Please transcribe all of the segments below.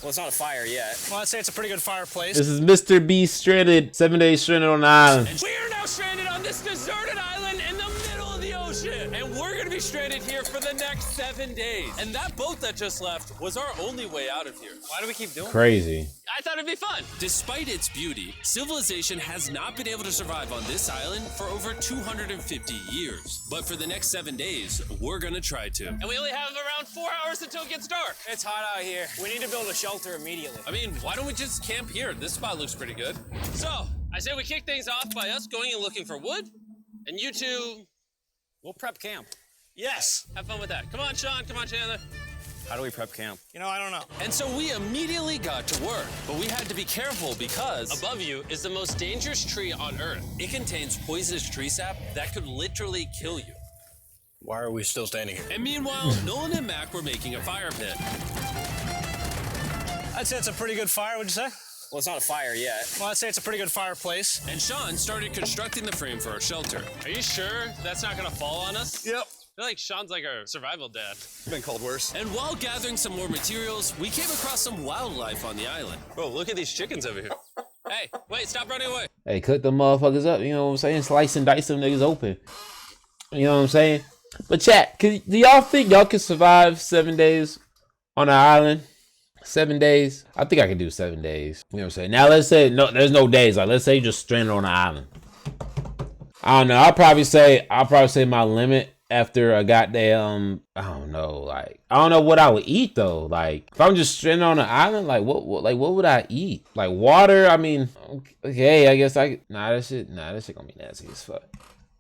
Well, it's not a fire yet. Well, I'd say it's a pretty good fireplace. This is MrBeast stranded, 7 days stranded on the island. And we are now stranded on this deserted island in the middle of the ocean. And we're gonna be stranded here for the next 7 days. And that boat that just left was our only way out of here. Why do we keep doing Crazy. I thought it'd be fun. Despite its beauty, civilization has not been able to survive on this island for over 250 years. But for the next 7 days, we're gonna try to. And we only have around 4 hours until it gets dark. It's hot out here. We need to build a shelter immediately. I mean, why don't we just camp here? This spot looks pretty good. So, I say we kick things off by us going and looking for wood, and you two, We'll prep camp. Yes. have fun with that. Come on, Sean, come on, Chandler. How do we prep camp? You know, I don't know. And so we immediately got to work, but we had to be careful because above you is the most dangerous tree on Earth. It contains poisonous tree sap that could literally kill you. Why are we still standing here? And meanwhile, Nolan and Mac were making a fire pit. I'd say it's a pretty good fire, would you say? Well, it's not a fire yet. Well, I'd say it's a pretty good fireplace. And Sean started constructing the frame for our shelter. Are you sure that's not gonna fall on us? Yep. I feel like Sean's like our survival dad. Been called worse. And while gathering some more materials, we came across some wildlife on the island. Bro, look at these chickens over here. Hey, wait, stop running away. Hey, cut them motherfuckers up, you know what I'm saying? Slice and dice them niggas open. You know what I'm saying? But chat, do y'all think y'all can survive 7 days on an island? 7 days? I think I can do 7 days. You know what I'm saying? Now let's say no, there's no days. Like let's say you're just stranded on an island. I don't know. I'll probably say my limit after a goddamn, I don't know, like I don't know what I would eat though. Like if I'm just stranded on an island, like what would I eat? Like water? I mean, okay, I guess that shit gonna be nasty as fuck.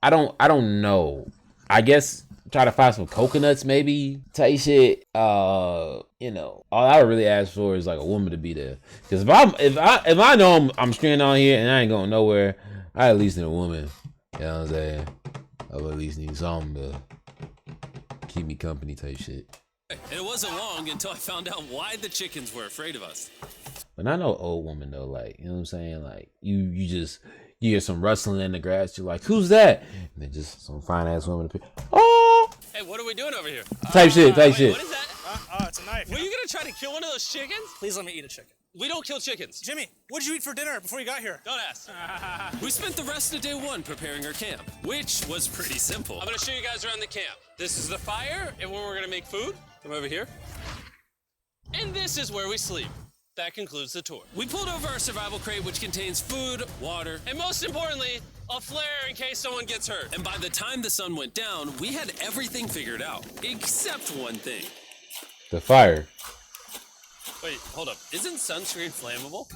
I don't know. I guess try to find some coconuts maybe type shit. You know, all I would really ask for is like a woman to be there. Because if I know I'm stranded on here and I ain't going nowhere, I at least need a woman. You know what I'm saying? I would at least need something to keep me company type shit. And it wasn't long until I found out why the chickens were afraid of us. But I know old woman though, like, you know what I'm saying? Like you hear some rustling in the grass, you're like, who's that? And then just some fine ass woman appear. Oh! Hey, what are we doing over here? Type shit. What is that? It's a knife. Were you gonna try to kill one of those chickens? Please let me eat a chicken. We don't kill chickens. Jimmy, what did you eat for dinner before you got here? Don't ask. We spent the rest of day one preparing our camp, which was pretty simple. I'm gonna show you guys around the camp. This is the fire and where we're gonna make food. Come over here. And this is where we sleep. That concludes the tour. We pulled over our survival crate, which contains food, water, and most importantly, a flare in case someone gets hurt. And by the time the sun went down, we had everything figured out, except one thing. The fire. Wait, hold up. Isn't sunscreen flammable?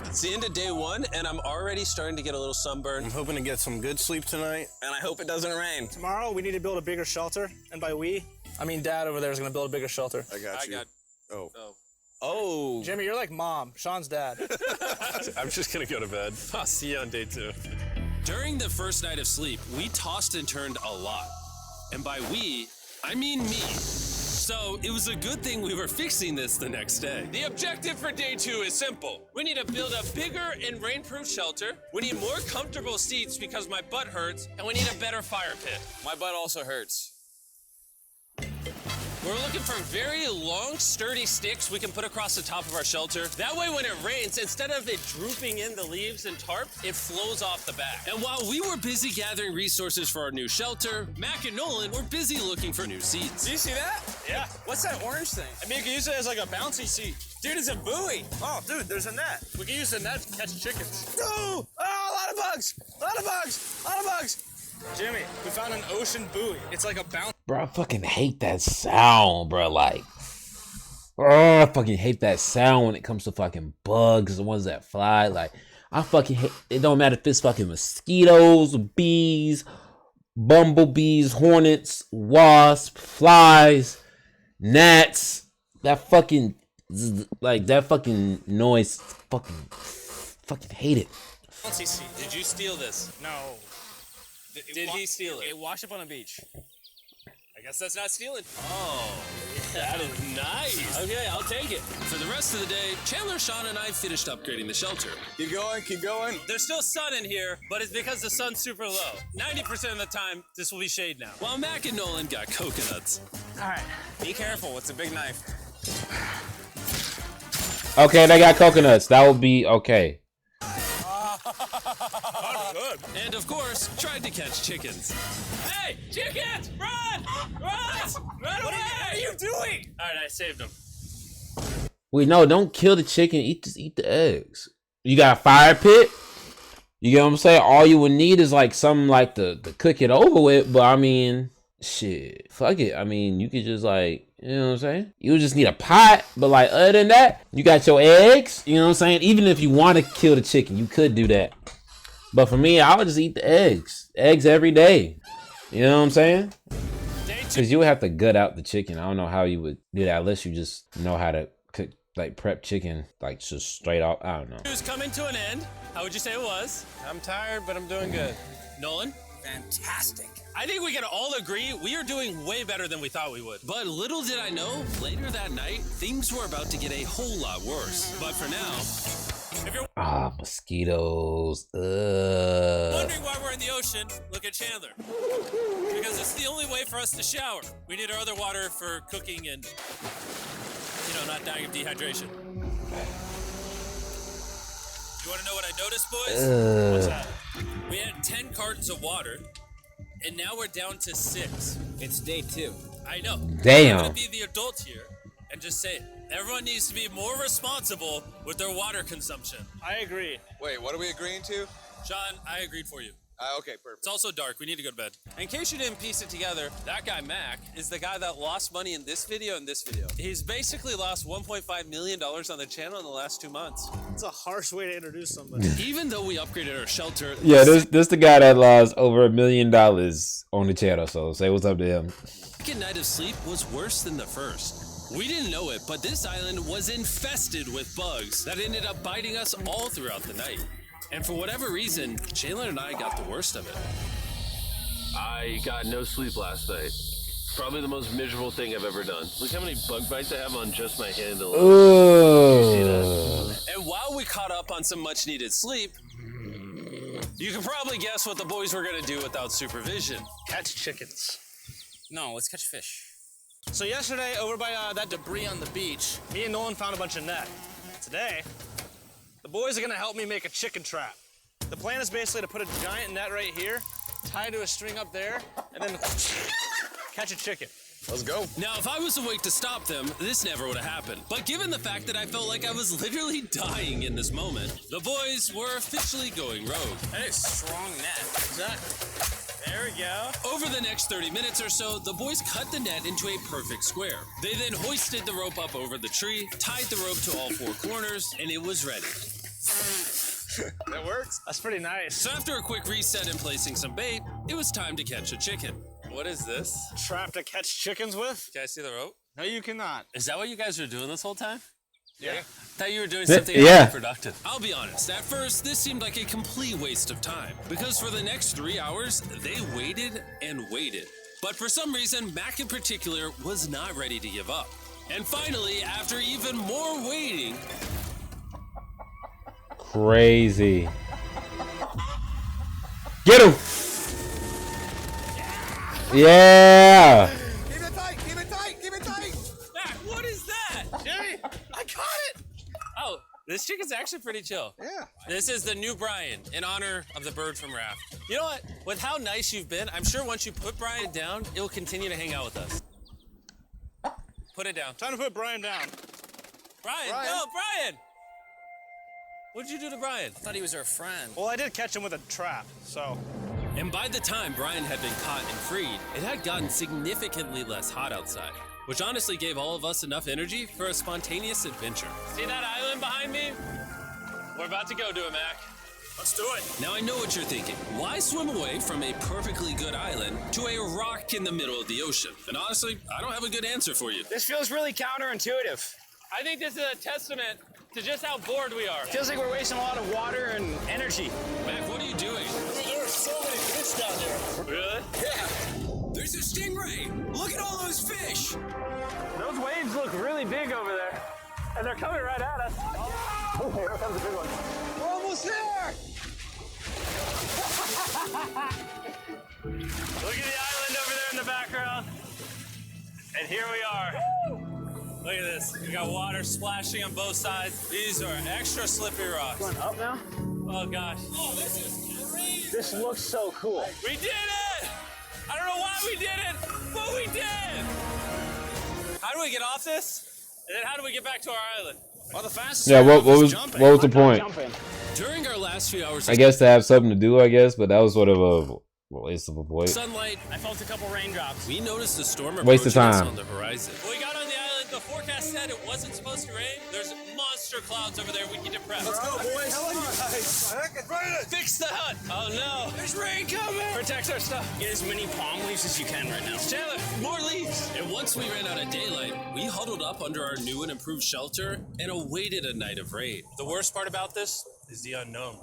It's the end of day one, and I'm already starting to get a little sunburn. I'm hoping to get some good sleep tonight, and I hope it doesn't rain. Tomorrow, we need to build a bigger shelter. And by we, I mean Dad over there is going to build a bigger shelter. I got you. Oh. Oh. Jimmy, you're like Mom. Sean's dad. I'm just gonna go to bed. I'll see you on day 2. During the first night of sleep, we tossed and turned a lot. And by we, I mean me. So it was a good thing we were fixing this the next day. The objective for day 2 is simple. We need to build a bigger and rainproof shelter. We need more comfortable seats because my butt hurts, and we need a better fire pit. My butt also hurts. We're looking for very long, sturdy sticks we can put across the top of our shelter. That way when it rains, instead of it drooping in the leaves and tarp, it flows off the back. And while we were busy gathering resources for our new shelter, Mac and Nolan were busy looking for new seats. Do you see that? Yeah. What's that orange thing? I mean, you can use it as like a bouncy seat. Dude, it's a buoy. Oh, dude, there's a net. We can use the net to catch chickens. No! Oh, a lot of bugs! A lot of bugs! A lot of bugs! Jimmy, we found an ocean buoy. It's like a bouncy. Bro, I fucking hate that sound, bro. Like, oh, I fucking hate that sound when it comes to fucking bugs, the ones that fly. Like, I fucking hate it. Don't matter if it's fucking mosquitoes, bees, bumblebees, hornets, wasps, flies, gnats. That fucking, like, that fucking noise. Fucking hate it. Bouncy seat. Did you steal this? No. Did he steal it? It washed up on a beach. I guess that's not stealing. Oh, that is nice. Okay, I'll take it. For the rest of the day, Chandler, Sean, and I finished upgrading the shelter. Keep going, keep going. There's still sun in here, but it's because the sun's super low. 90% of the time, this will be shade now. While Mac and Nolan got coconuts. All right. Be careful, it's a big knife. Okay, they got coconuts. That would be okay. And of course, tried to catch chickens. Hey, chickens! Run! Run! Run away! What are you doing? All right, I saved them. Wait, no, don't kill the chicken. Just eat the eggs. You got a fire pit? You get what I'm saying? All you would need is like something like to cook it over with. But I mean, shit, fuck it. I mean, you could just like, you know what I'm saying? You would just need a pot. But like, other than that, you got your eggs. You know what I'm saying? Even if you want to kill the chicken, you could do that. But for me, I would just eat the eggs. Eggs every day. You know what I'm saying? Because you would have to gut out the chicken. I don't know how you would do that unless you just know how to cook, like prep chicken, like just straight off. I don't know. It was coming to an end. How would you say it was? I'm tired, but I'm doing good. Nolan? Fantastic. I think we can all agree we are doing way better than we thought we would. But little did I know, later that night, things were about to get a whole lot worse. But for now, if you're mosquitoes. wondering why we're in the ocean, look at Chandler. Because it's the only way for us to shower. We need our other water for cooking and, you know, not dying of dehydration. You want to know what I noticed, boys? What's that? We had 10 cartons of water, and now we're down to 6. It's day 2. I know. Damn. I'm gonna be the adult here and just say it. Everyone needs to be more responsible with their water consumption. I agree. Wait, what are we agreeing to? Sean, I agreed for you. Okay, perfect. It's also dark. We need to go to bed. In case you didn't piece it together, that guy, Mac, is the guy that lost money in this video and this video. He's basically lost $1.5 million on the channel in the last 2 months. It's a harsh way to introduce somebody. Even though we upgraded our shelter... Yeah, this the guy that lost over $1 million on the channel. So say what's up to him. second night of sleep was worse than the first. We didn't know it, but this island was infested with bugs that ended up biting us all throughout the night. And for whatever reason, Jalen and I got the worst of it. I got no sleep last night. Probably the most miserable thing I've ever done. Look how many bug bites I have on just my hand alone. Ooh. And while we caught up on some much needed sleep, you can probably guess what the boys were gonna do without supervision. Catch chickens. No, let's catch fish. So yesterday, over by that debris on the beach, me and Nolan found a bunch of net. Today, the boys are gonna help me make a chicken trap. The plan is basically to put a giant net right here, tie to a string up there, and then catch a chicken. Let's go. Now, if I was awake to stop them, this never would have happened. But given the fact that I felt like I was literally dying in this moment, the boys were officially going rogue. That is strong net. Exactly. There we go. Over the next 30 minutes or so, the boys cut the net into a perfect square. They then hoisted the rope up over the tree, tied the rope to all four corners, and it was ready. That works. That's pretty nice. So after a quick reset and placing some bait, it was time to catch a chicken. What is this? Trap to catch chickens with? Can I see the rope? No, you cannot. Is that what you guys were doing this whole time? Yeah. I thought you were doing something Yeah. productive. I'll be honest, at first, this seemed like a complete waste of time. Because for the next 3 hours, they waited and waited. But for some reason, Mac in particular was not ready to give up. And finally, after even more waiting... Crazy. Get him! Yeah! Keep it tight, keep it tight, keep it tight. Mac, what is that? Jimmy, I caught it! Oh, this chicken's actually pretty chill. Yeah. This is the new Brian, in honor of the bird from Raft. You know what? With how nice you've been, I'm sure once you put Brian down, it'll continue to hang out with us. Put it down. Time to put Brian down. Brian, Brian. no, Brian! What'd you do to Brian? I thought he was our friend. Well, I did catch him with a trap, so. And by the time Brian had been caught and freed, it had gotten significantly less hot outside, which honestly gave all of us enough energy for a spontaneous adventure. See that island behind me? We're about to go to it, Mac. Let's do it. Now I know what you're thinking. Why swim away from a perfectly good island to a rock in the middle of the ocean? And honestly, I don't have a good answer for you. This feels really counterintuitive. I think this is a testament to just how bored we are. Feels like we're wasting a lot of water and energy. Mac, what are you doing? There are so many fish down there. Really? Yeah. There's a stingray. Look at all those fish. Those waves look really big over there. And they're coming right at us. Oh, here comes a big one. We're almost there. Look at the island over there in the background. And here we are. Look at this. We got water splashing on both sides. These are extra slippery rocks. Going up now? Oh gosh. Oh, this is crazy. This looks so cool. We did it! I don't know why we did it, but we did! How do we get off this? And then how do we get back to our island? Well, the fastest Yeah, way what off is was jumping. what was the I'm not point? jumping. During our last few hours I guess to have something to do, I guess, but that was sort of a waste of a point. sunlight, I felt a couple raindrops. we noticed a storm Waste of approaching us time. on the horizon. When we got on the island, the forecast said it wasn't supposed to rain. There's monster clouds over there. We need to prep. Let's go, boys. Fix the hut. Oh no. There's rain coming. Protect our stuff. Get as many palm leaves as you can right now. Chandler, more leaves. And once we ran out of daylight, we huddled up under our new and improved shelter and awaited a night of rain. The worst part about this is the unknown.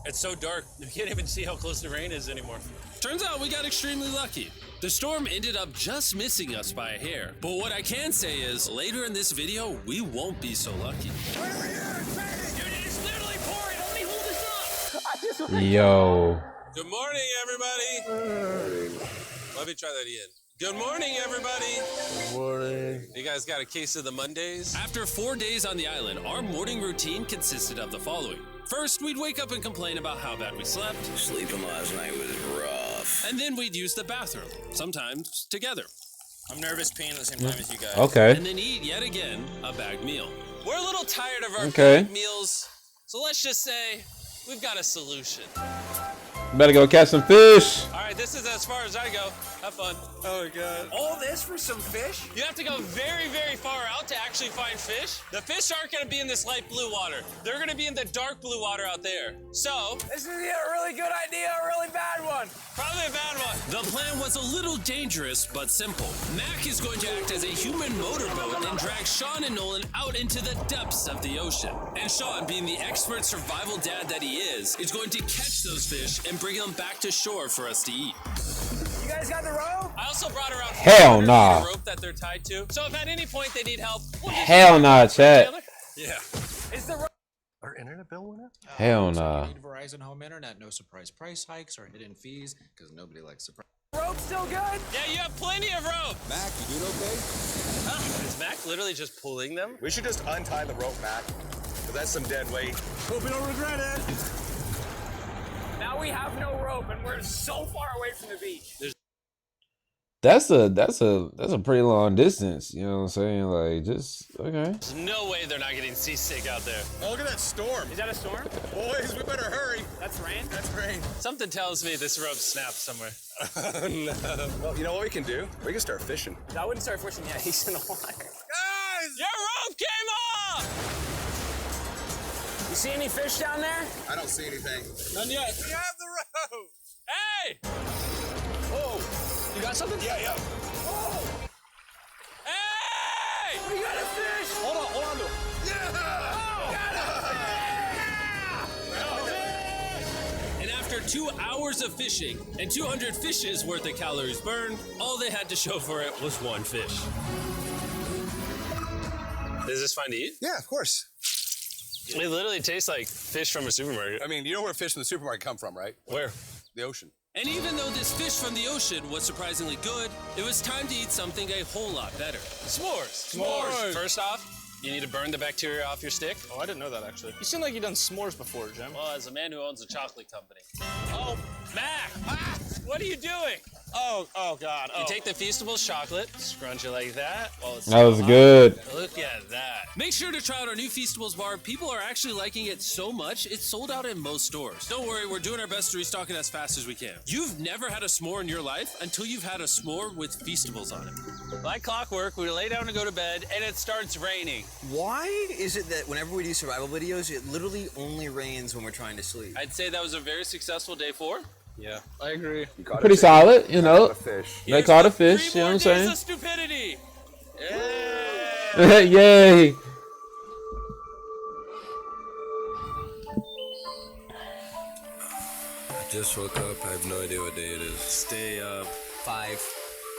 It's so dark, you can't even see how close the rain is anymore. Turns out we got extremely lucky. The storm ended up just missing us by a hair. But what I can say is, later in this video, we won't be so lucky. What are we doing? Dude, it is literally pouring. Let me hold this up. Yo. Good morning, everybody. Let me try that again. Good morning, everybody. Good morning. You guys got a case of the Mondays? After 4 days on the island, our morning routine consisted of the following. First, we'd wake up and complain about how bad we slept. Sleeping last night was rough. And then we'd use the bathroom, sometimes together. I'm nervous peeing at the same time as you guys. Okay. And then eat, yet again, a bagged meal. We're a little tired of our Okay. bagged meals, so let's just say we've got a solution. Better go catch some fish. All right, this is as far as I go. Have fun. Oh my god. All this for some fish? You have to go very, very far out to actually find fish. The fish aren't going to be in this light blue water. They're going to be in the dark blue water out there. So, This is either a really good idea or a really bad one. probably a bad one. The plan was a little dangerous, but simple. Mac is going to act as a human motorboat and drag Sean and Nolan out into the depths of the ocean. And Sean, being the expert survival dad that he is going to catch those fish and bring them back to shore for us to eat. You guys got the rope? I also brought around Hell 400 nah. feet of rope that they're tied to. So if at any point they need help, we'll just Hell nah, chat. Yeah. Is the rope? Our internet bill went up? Hell So nah. you need Verizon home internet, no surprise price hikes or hidden fees, because nobody likes surprise. Rope still good? Yeah, you have plenty of rope. Mac, you doing okay? Huh? Is Mac literally just pulling them? We should just untie the rope, Mac. Cause that's some dead weight. Hope you don't regret it. Now we have no rope and we're so far away from the beach. That's a pretty long distance. You know what I'm saying? Like, just okay. There's no way they're not getting seasick out there. Oh, look at that storm. Is that a storm? Boys, we better hurry. That's rain? That's rain. Something tells me this rope snapped somewhere. Oh, no. Well, you know what we can do? We can start fishing. I wouldn't start fishing yet. He's in the water. Guys! Your rope came off! You see any fish down there? I don't see anything. None yet. We have the rope! Hey! Oh! You got something? Yeah. Hey! We got a fish! Hold on to it. And after 2 hours of fishing and 200 fishes worth of calories burned, all they had to show for it was one fish. Is this fine to eat? Yeah, of course. It literally tastes like fish from a supermarket. I mean, you know where fish in the supermarket come from, right? Where? The ocean. And even though this fish from the ocean was surprisingly good, it was time to eat something a whole lot better. S'mores. S'mores. First off, you need to burn the bacteria off your stick. Oh, I didn't know that actually. You seem like you've done s'mores before, Jim. Well, as a man who owns a chocolate company. Oh, Mac! Ah, what are you doing? Oh God. You take the Feastables chocolate, scrunch it like that. While it's That was still good. hot. Look at that. Make sure to try out our new Feastables bar. People are actually liking it so much, it's sold out in most stores. Don't worry, we're doing our best to restock it as fast as we can. You've never had a s'more in your life until you've had a s'more with Feastables on it. Like clockwork, we lay down to go to bed, and it starts raining. Why is it that whenever we do survival videos, it literally only rains when we're trying to sleep? I'd say that was a very successful day 4. Yeah, I agree. Pretty solid, you know. Fish. They caught a fish, you know what I'm saying? Of stupidity. Yeah. Yay. Just woke up. I have no idea what day it is. Stay up 5.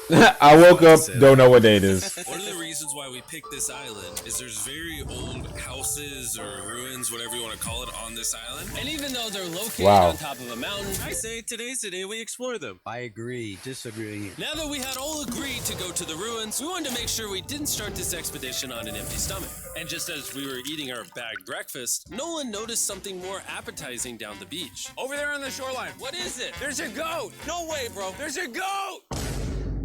I woke up, don't know what day it is. One of the reasons why we picked this island is there's very old houses or ruins, whatever you want to call it, on this island. And even though they're located on top of a mountain, I say today's the day we explore them. I agree. Disagree. Now that we had all agreed to go to the ruins, we wanted to make sure we didn't start this expedition on an empty stomach. And just as we were eating our bagged breakfast, Nolan noticed something more appetizing down the beach. Over there on the shoreline. What is it? There's a goat. No way, bro. There's a goat.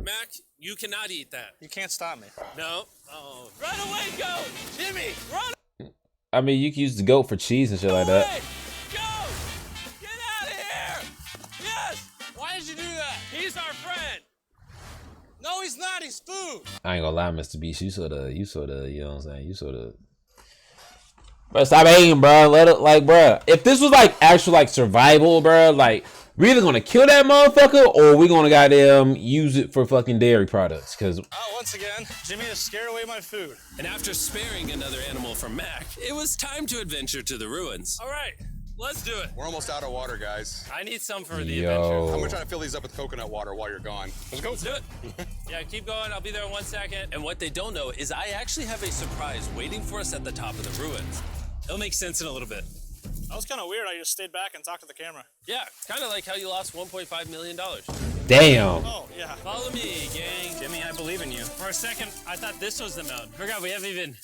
Mac, you cannot eat that. You can't stop me. No. Oh. Run away, goat! Jimmy, run! I mean, you can use the goat for cheese and shit like that. Goat! Get out of here! Yes! Why did you do that? He's our friend! No, he's not. He's food. I ain't gonna lie, MrBeast. You know what I'm saying? Bro, stop hating, bro. Let it, like, bro. If this was like actual like survival, bro, like we're either gonna kill that motherfucker or we're gonna goddamn use it for fucking dairy products. Cause Once again, Jimmy has scared away my food. And after sparing another animal from Mac, it was time to adventure to the ruins. All right, let's do it. We're almost out of water, guys. I need some for the adventure. I'm gonna try to fill these up with coconut water while you're gone. Let's go. Let's do it. Yeah, keep going. I'll be there in 1 second. And what they don't know is I actually have a surprise waiting for us at the top of the ruins. It'll make sense in a little bit. That was kind of weird. I just stayed back and talked to the camera. Yeah, kind of like how you lost $1.5 million. damn. Oh, yeah. Follow me, gang. Jimmy, I believe in you. For a second, I thought this was the mountain. Forgot we haven't even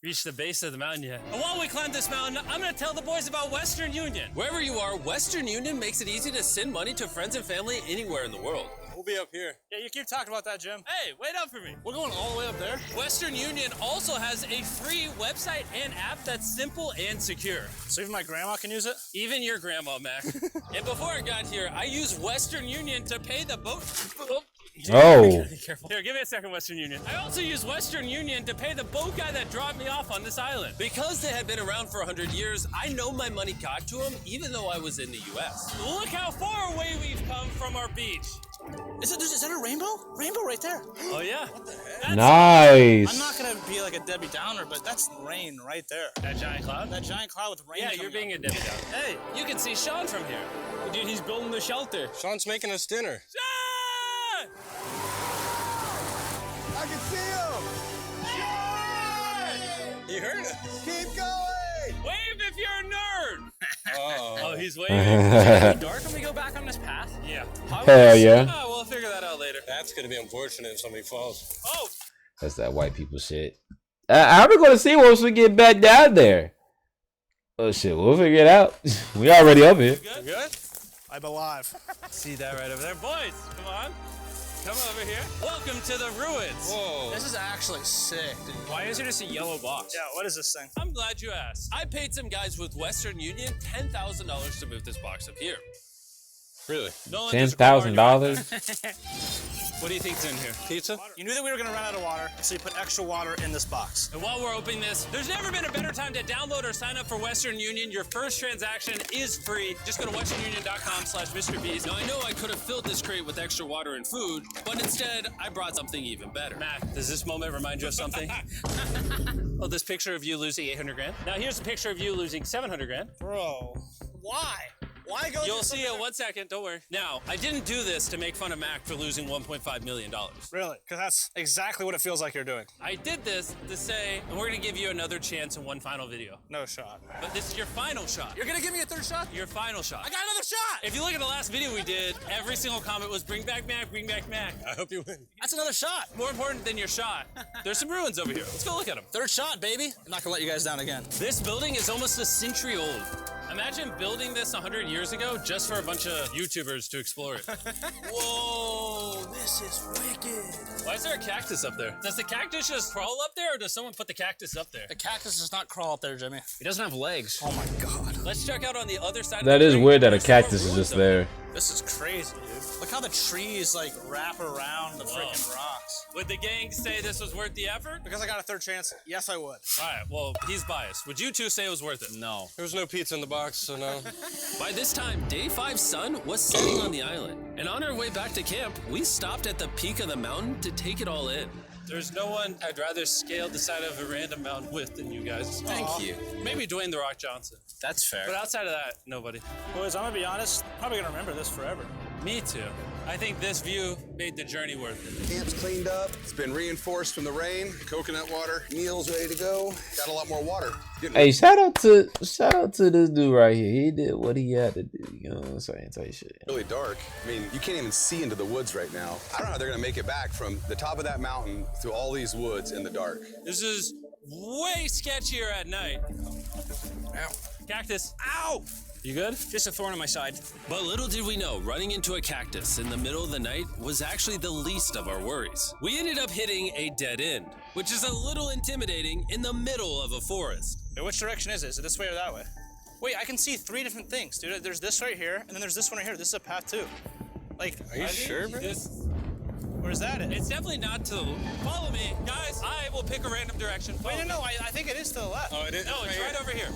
reached the base of the mountain yet. And while we climb this mountain, I'm gonna tell the boys about Western Union. Wherever you are, Western Union makes it easy to send money to friends and family anywhere in the world. We'll be up here. Yeah, you keep talking about that, Jim. Hey, wait up for me. We're going all the way up there. Western Union also has a free website and app that's simple and secure. So even my grandma can use it? Even your grandma, Mac. And before I got here, I used Western Union to pay the boat. Oh. Be careful. Here, give me a second, Western Union. I also used Western Union to pay the boat guy that dropped me off on this island. Because they had been around for 100 years, I know my money got to them even though I was in the U.S. Look how far away we've come from our beach. Is that a rainbow? Rainbow right there. Oh, yeah. What the heck? Nice. I'm not going to be like a Debbie Downer, but that's rain right there. That giant cloud? That giant cloud with rain. Yeah, you're being a Debbie Downer. Hey, you can see Sean from here. Dude, he's building the shelter. Sean's making us dinner. Sean! I can see him! You heard it. Keep going! Wave if you're a nerd! Oh, he's waving. Dark when we go back on this path? Yeah. Hell yeah. Oh, we'll figure that out later. that's gonna be unfortunate if somebody falls. Oh! That's that white people shit. How are we gonna see once we get back down there? Oh shit, we'll figure it out. We already up here. Good? I'm alive. See that right over there? Boys, come on. Come over here. Welcome to the ruins. Whoa. This is actually sick, dude. Why is there just a yellow box? Yeah, what is this thing? I'm glad you asked. I paid some guys with Western Union $10,000 to move this box up here. Really? Nolan, $10,000. What do you think's in here? Pizza? You knew that we were going to run out of water, so you put extra water in this box. And while we're opening this, there's never been a better time to download or sign up for Western Union. Your first transaction is free. Just go to westernunion.com/MrBeast. Now, I know I could have filled this crate with extra water and food, but instead, I brought something even better. Matt, does this moment remind you of something? Oh, this picture of you losing 800 grand? Now, here's a picture of you losing 700 grand. Bro, why? Why go? You'll see it 1 second, don't worry. Now, I didn't do this to make fun of Mac for losing $1.5 million. Really? Because that's exactly what it feels like you're doing. I did this to say, and we're gonna give you another chance in one final video. No shot. But this is your final shot. You're going to give me a third shot? Your final shot. I got another shot! If you look at the last video we did, every single comment was bring back Mac, bring back Mac. I hope you win. That's another shot. More important than your shot, there's some ruins over here. Let's go look at them. Third shot, baby. I'm not going to let you guys down again. This building is almost a century old. Imagine building this 100 years ago just for a bunch of YouTubers to explore it. Whoa, this is wicked. Why is there a cactus up there? Does the cactus just crawl up there, or does someone put the cactus up there? The cactus does not crawl up there, Jimmy. He doesn't have legs. Oh my god. Let's check out on the other side That of the is ring. weird that a There's some more cactus is ruins just over there. This is crazy, dude. Look how the trees like wrap around the freaking rocks. Would the gang say this was worth the effort? Because I got a third chance, yes I would. All right, well, he's biased. Would you two say it was worth it? No. There was no pizza in the box, so no. By this time, day 5's sun was setting on the island. And on our way back to camp, we stopped at the peak of the mountain to take it all in. There's no one I'd rather scale the side of a random mountain with than you guys. Thank you. Maybe Dwayne The Rock Johnson. That's fair. But outside of that, nobody. Boys, I'm gonna be honest, probably gonna remember this forever. Me too. I think this view made the journey worth it. Camp's cleaned up. It's been reinforced from the rain. Coconut water. Meal's ready to go. Got a lot more water. Hey, shout out to this dude right here. He did what he had to do. You know what I'm saying? Type shit. Really dark. I mean, you can't even see into the woods right now. I don't know how they're gonna make it back from the top of that mountain through all these woods in the dark. This is way sketchier at night. Ow. Cactus. Ow! You good? Just a thorn on my side. But little did we know, running into a cactus in the middle of the night was actually the least of our worries. We ended up hitting a dead end, which is a little intimidating in the middle of a forest. Wait, which direction is it? Is it this way or that way? Wait, I can see 3 different things, dude. There's this right here, and then there's this one right here. This is a path too. Like, Are you sure, bro? Where's that at? It's definitely not to the... Follow me, guys. I will pick a random direction. Wait, no, I think it is to the left. Oh, it is? No, it's right over here.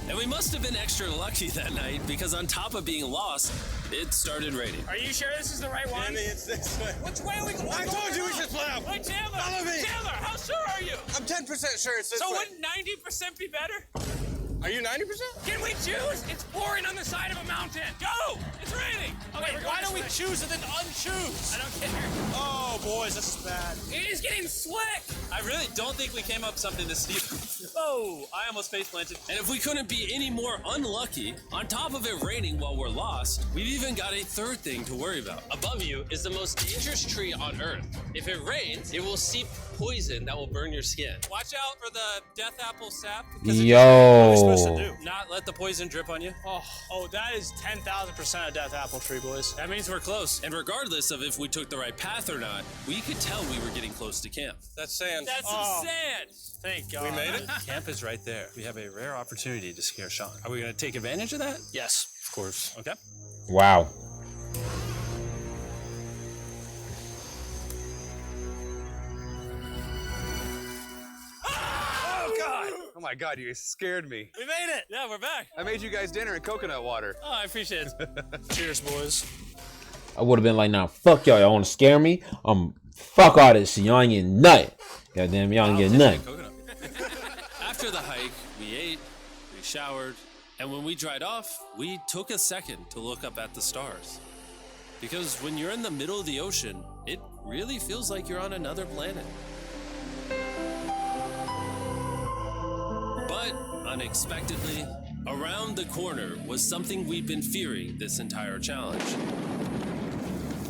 And we must have been extra lucky that night because on top of being lost, it started raining. Are you sure this is the right one? It's this way. Which way are we going? I told you we should split up. Wait, Chandler! Follow me. Chandler, how sure are you? I'm 10% sure it's this So way. wouldn't 90% be better? Are you 90%? Can we choose? It's pouring on the side of a mountain. Go! It's raining. Okay, Wait, why don't we choose and then unchoose? I don't care. Oh, boys, this is bad. It is getting slick. I really don't think we came up something this steep. Oh, I almost face planted. And if we couldn't be any more unlucky, on top of it raining while we're lost, we've even got a third thing to worry about. Above you is the most dangerous tree on Earth. If it rains, it will seep poison that will burn your skin. Watch out for the death apple sap. Yo. Supposed to do? Not let the poison drip on you. Oh, that is 10,000% a death apple tree, boys. That means we're close. And regardless of if we took the right path or not, we could tell we were getting close to camp. That's sand. That's some sand. Thank God. We made it. Camp is right there. We have a rare opportunity to scare Sean. Are we going to take advantage of that? Yes. Of course. Okay. Wow. Oh, God. Oh, my God, you guys scared me. We made it. Yeah, we're back. I made you guys dinner and coconut water. Oh, I appreciate it. Cheers, boys. I would have been like, nah, fuck y'all. Y'all want to scare me? Fuck all this shit. Y'all ain't getting nothing. Goddamn, y'all ain't getting nothing. After the hike, we ate, we showered, and when we dried off, we took a second to look up at the stars. Because when you're in the middle of the ocean, it really feels like you're on another planet. But unexpectedly, around the corner was something we've been fearing this entire challenge.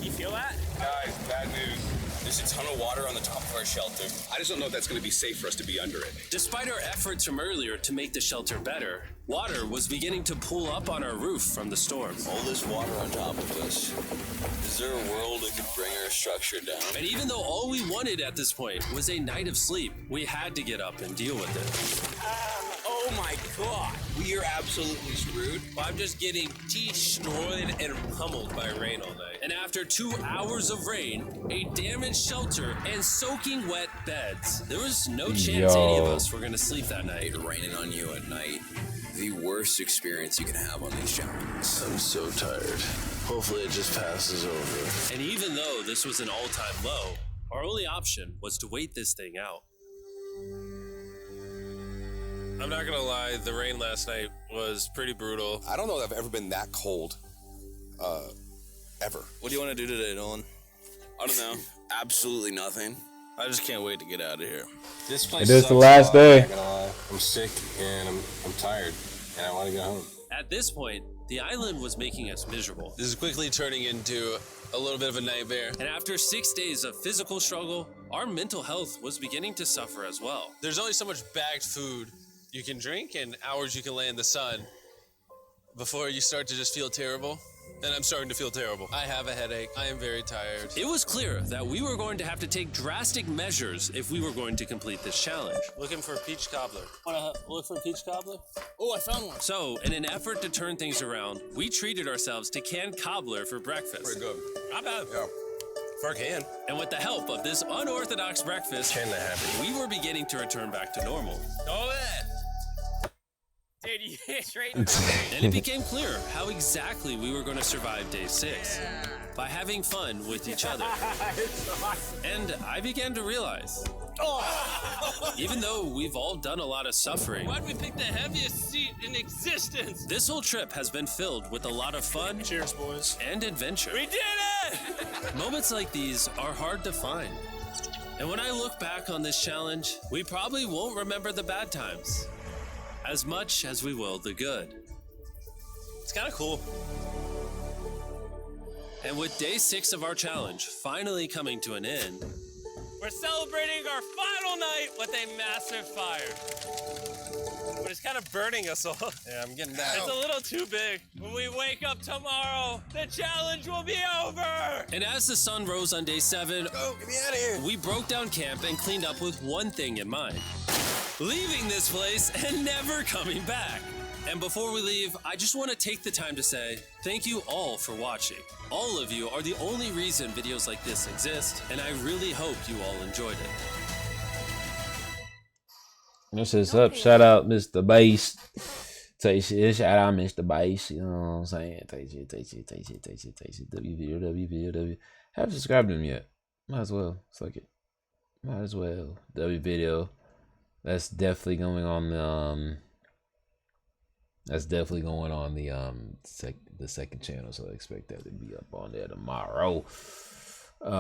You feel that? Guys, bad news. There's a ton of water on the top of our shelter. I just don't know if that's going to be safe for us to be under it. Despite our efforts from earlier to make the shelter better, water was beginning to pool up on our roof from the storm. All this water on top of us. Is there a world that could bring our structure down? And even though all we wanted at this point was a night of sleep, we had to get up and deal with it. Oh my God. We are absolutely screwed. I'm just getting destroyed and pummeled by rain all night. And after 2 hours of rain, a damaged shelter, and soaking wet beds, there was no chance any of us were going to sleep that night. Raining on you at night. The worst experience you can have on these challenges. I'm so tired. Hopefully it just passes over. And even though this was an all-time low, our only option was to wait this thing out. I'm not gonna lie, the rain last night was pretty brutal. I don't know that I've ever been that cold, ever. What do you want to do today, Nolan? I don't know. Absolutely nothing. I just can't wait to get out of here. This place It is the sucks last a lot, day. I'm not gonna lie. I'm sick and I'm tired and I want to go home. At this point, the island was making us miserable. This is quickly turning into a little bit of a nightmare. And after 6 days of physical struggle, our mental health was beginning to suffer as well. There's only so much bagged food you can drink and hours you can lay in the sun before you start to just feel terrible. And I'm starting to feel terrible. I have a headache. I am very tired. It was clear that we were going to have to take drastic measures if we were going to complete this challenge. Looking for a peach cobbler. Wanna look for a peach cobbler? Oh, I found one. So, in an effort to turn things around, we treated ourselves to canned cobbler for breakfast. Pretty good. Not bad. Yeah. For a can. And with the help of this unorthodox breakfast, Can that happen? we were beginning to return back to normal. Oh, that. Dude, you hit straight. And it became clear how exactly we were going to survive day 6. By having fun with each other. And I began to realize, even though we've all done a lot of suffering, Why'd we pick the heaviest seat in existence? this whole trip has been filled with a lot of fun. Cheers, boys. And adventure. We did it! Moments like these are hard to find. And when I look back on this challenge, we probably won't remember the bad times as much as we will the good. It's kind of cool. And with day 6 of our challenge finally coming to an end, We're celebrating our final night with a massive fire. But it's kind of burning us all. Yeah, I'm getting that. It's a little too big. When we wake up tomorrow, the challenge will be over. and as the sun rose on day 7, Go, get me out of here. we broke down camp and cleaned up with one thing in mind: leaving this place and never coming back. And before we leave, I just want to take the time to say thank you all for watching. All of you are the only reason videos like this exist, and I really hope you all enjoyed it. This is up. Shout out MrBeast. Take shit. Shout out MrBeast. You know what I'm saying? Take shit. W video. Haven't subscribed to him yet. Might as well. Fuck it. Might as well. W video. That's definitely going on the the second channel, so I expect that to be up on there tomorrow.